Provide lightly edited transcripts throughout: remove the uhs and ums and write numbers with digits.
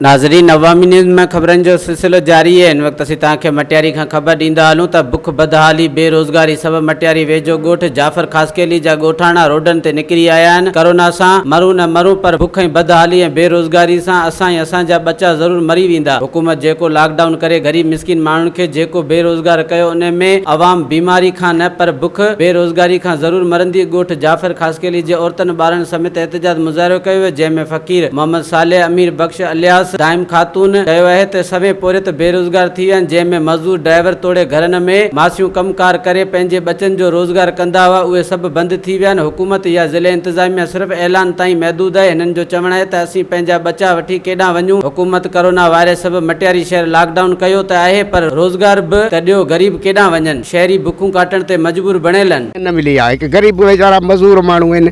नाज़रीन, अवामी न्यूज़ में खबरन जो सिलसिलो जारी है। इन वक्त असीं तव्हांखे मटियारी खां ख़बर ॾींदा हलूं त बुख बदहाली बेरोज़गारी सब मटियारी वेझो ॻोठ जाफ़र ख़ासकेली जा ॻोठाणा रोडनि ते निकिरी आया आहिनि। कोरोना सां मरूं न मरूं पर बुख ऐं बदहाली ऐं बेरोज़गारी सां असां ऐं असांजा बच्चा ज़रूर मरी वेंदा। हुकूमत जेको लॉकडाउन करे ग़रीब मिस्किन माण्हुनि खे जेको बेरोज़गार कयो, उन में अवाम बीमारी खां न पर बुख बेरोज़गारी खां ज़रूर मरंदी। ॻोठ जाफ़र ख़ासकेली जे औरतनि ॿारनि समेत एहतजाज मुज़ाहिरो कयो, जंहिंमें फ़कीर मोहम्मद सालेह अमीर बख्श अलियास दाइम खातून कयो आहे त सभई पोरित बेरोज़गार थी विया आहिनि, जंहिंमें मज़दूर ड्राइवर तोड़े घरनि में मासियूं कमकार करे पंहिंजे बचनि जो रोज़गार कंदा हुआ, उहे सभु बंदि थी विया आहिनि। हुकूमत या ज़िले इंतज़ामिया सिर्फ़ु ऐलान ताईं महदूद आहे। हिननि जो चवणु आहे त असीं पंहिंजा बचा वठी केॾां वञूं। हुकूमत कोरोना वायरस सबबि मटियारी शहर लॉकडाउन कयो त आहे, पर रोज़गार बि त ॾियो, ग़रीब केॾां वञनि। शहरी बुखूं काटण ते मजबूर बणियल आहिनि। न मिली आहे कि गरीब वेचारा मज़दूर माण्हू आहिनि,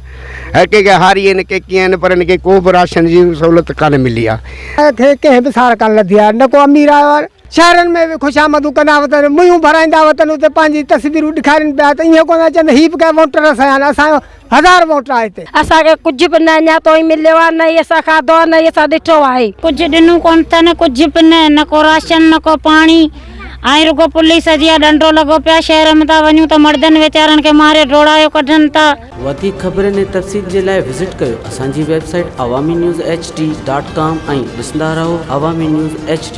हर कंहिंखे हारी आहिनि, के कीअं आहिनि, पर इनखे को बि राशन जी सहूलियत कान मिली आहे। कंहिं बि सार कान लधी आहे, न को अमीर आयो आहे। शहरनि में बि ख़ुशामदूं कंदा वतन, मुंहिंजूं भराईंदा वतन, उते पंहिंजी तस्वीरूं ॾेखारीनि पिया त ईअं कोन चवंदा हीअ बि कंहिं वोटर असां आहिनि, असांजो 1000 वोटर आहे हिते। असांखे कुझु बि न अञा ताईं मिलियो आहे, न ई असां खाधो आहे, न ई असां ॾिठो आहे। कुझु ॾिनूं कोन अथनि, कुझु बि न को राशन, न को पाणी। ऐं रुगो पुलिस जी डंडो लॻो पिया। शहर में था वञूं त मर्दनि वीचारनि खे मारे डोड़ायो कढनि था। वधीक ख़बरनि ऐं तफ़सील जे लाइ विज़िट कयो असांजी वेबसाइट awamiNewsHD.com ऐं ॾिसंदा रहो अवामी न्यूज़ HD।